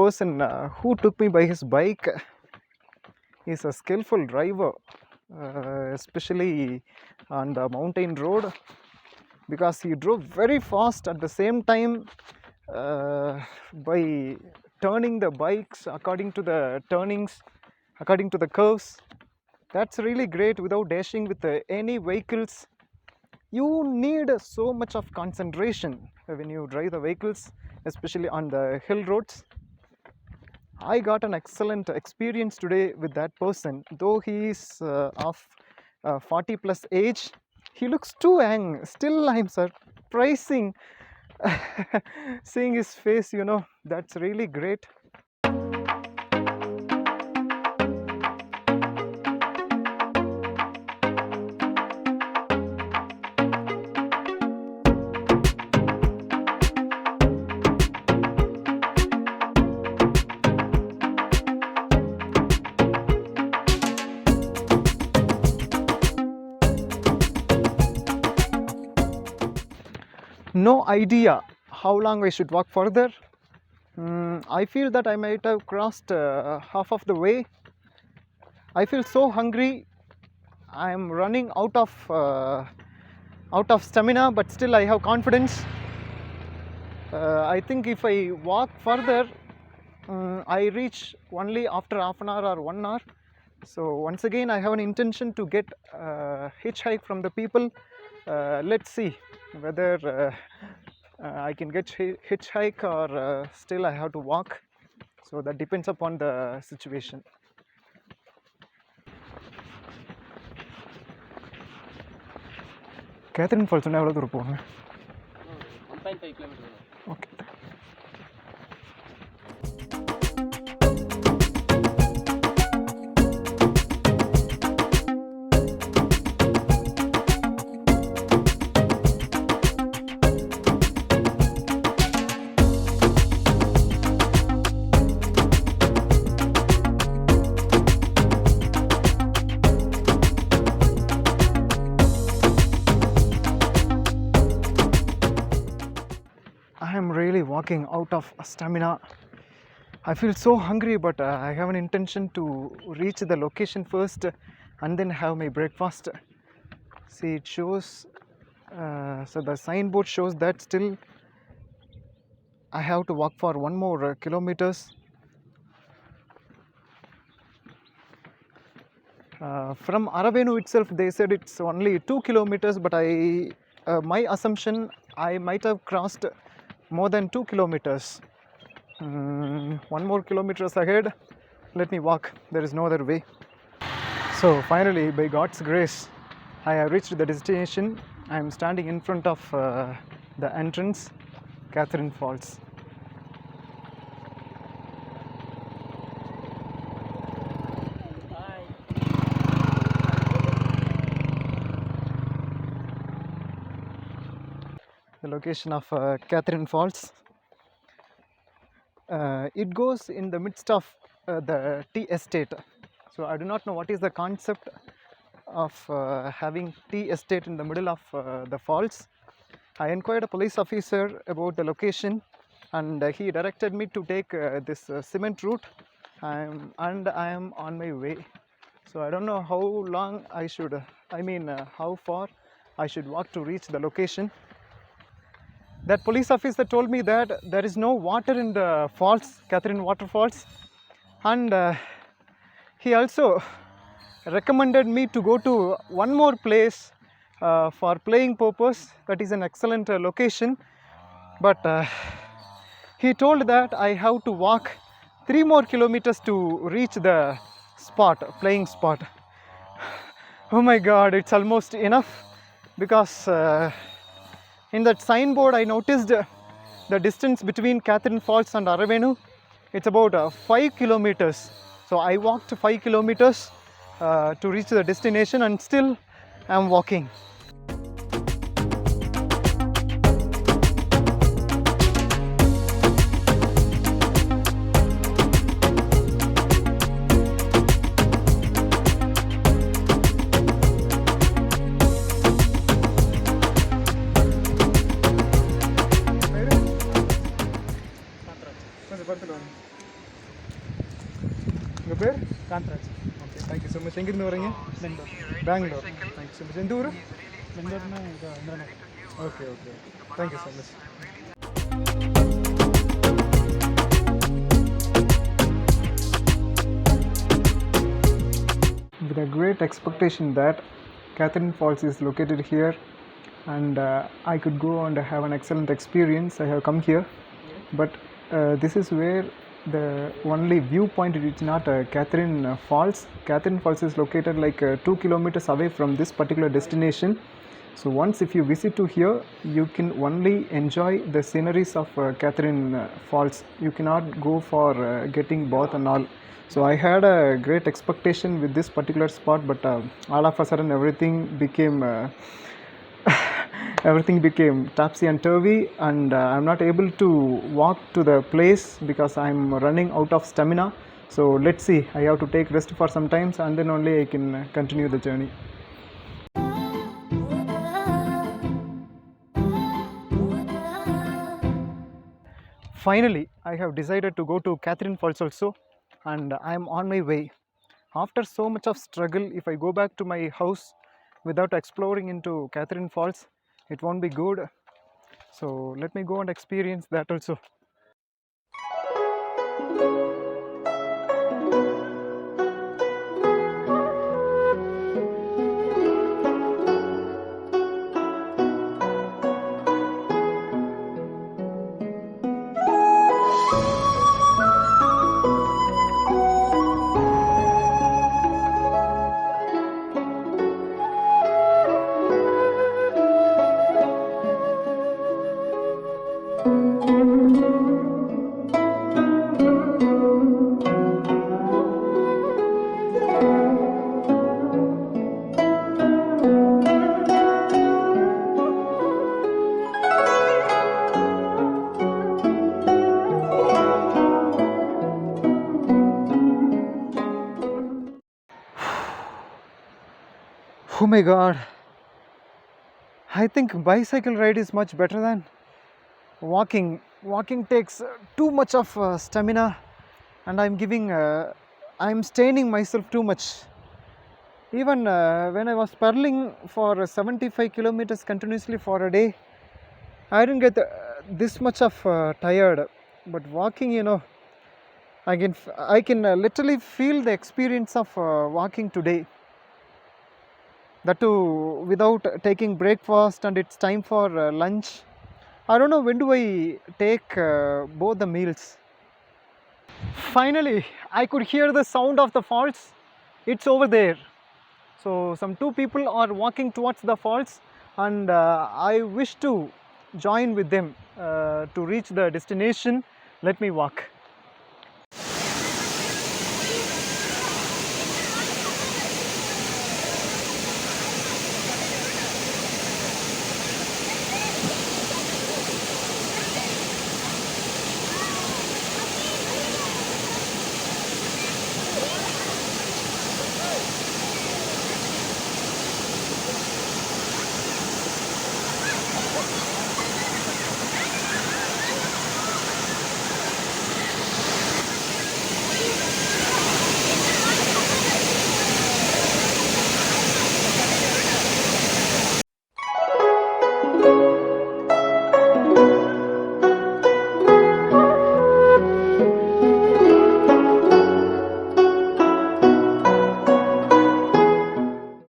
person who took me by his bike is a skillful driver, especially on the mountain road, because he drove very fast at the same time by turning the bikes according to the turnings, according to the curves. That's really great without dashing with any vehicles. You need so much of concentration when you drive the vehicles, especially on the hill roads. I got an excellent experience today with that person. Though he is of 40 plus age, he looks too young. Still, I'm surprising seeing his face, you know. That's really great. No idea how long I should walk further. I feel that I might have crossed half of the way. I feel so hungry. I am running out of stamina, but still I have confidence. I think if I walk further, I reach only after half an hour or 1 hour. So once again, I have an intention to get hitchhike from the people. Let's see whether I can get hitchhike or still I have to walk. So that depends upon the situation. Catherine Falls எவ்வளோ தூரம் போகணும்? 1.5 km. Okay. I am really walking out of stamina. I feel so hungry, but I have an intention to reach the location first and then have my breakfast. See, it shows, so the signboard shows that still I have to walk for 1 more kilometers. From Aravenu itself, they said it's only 2 kilometers, but my assumption, I might have crossed more than 2 kilometers. 1 more kilometers ahead. Let me walk. There is no other way. So finally, by God's grace, I have reached the destination. I am standing in front of the entrance, Catherine Falls. The location of Catherine Falls. It goes in the midst of the tea estate. So I do not know what is the concept of having tea estate in the middle of the falls. I inquired a police officer about the location, and he directed me to take this cement route, and I am on my way. So I don't know how long I should, how far I should walk to reach the location. That police officer told me that there is no water in the falls, Catherine Waterfalls, and he also recommended me to go to one more place for playing purpose. That is an excellent location, but he told that I have to walk 3 more kilometers to reach the spot, playing spot. Oh my God, it's almost enough, because in that signboard I noticed the distance between Catherine Falls and Aravenu. It's about 5 kilometers. So I walked 5 kilometers to reach the destination, and still I'm walking. கொஞ்சம் பக்கத்தில் வாங்க. பேர்? Kantharaj. Okay, thank you so much. எங்கேருந்து வரீங்க? Bangalore. Bangalore. Thank you so much. எந்த ஊர்? பெங்களூர்னா இது Indiranagar. Okay okay, thank you so much. With a great expectation that Catherine Falls is located here and I could go and have an excellent experience, I have come here. But this is where the only viewpoint, it is not Catherine Falls. Catherine Falls is located like 2 kilometers away from this particular destination. So once if you visit to here, you can only enjoy the sceneries of Catherine Falls. You cannot go for getting bath and all. So I had a great expectation with this particular spot, but all of a sudden everything became everything became topsy and turvy, and I'm not able to walk to the place because I'm running out of stamina. So let's see, I have to take rest for some times and then only I can continue the journey. Finally, I have decided to go to Catherine Falls also, and I am on my way. After so much of struggle, if I go back to my house without exploring into Catherine Falls, it won't be good. So let me go and experience that also. Oh my god, I think bicycle ride is much better than walking. Walking takes too much of stamina, and I'm straining myself too much. Even when I was pedaling for 75 kilometers continuously for a day, I didn't get this much of tired. But walking, I can literally feel the experience of walking today. That too without taking breakfast, and it's time for lunch. I don't know when do I take both the meals. Finally, I could hear the sound of the falls. It's over there. So some two people are walking towards the falls, and I wish to join with them to reach the destination. Let me walk.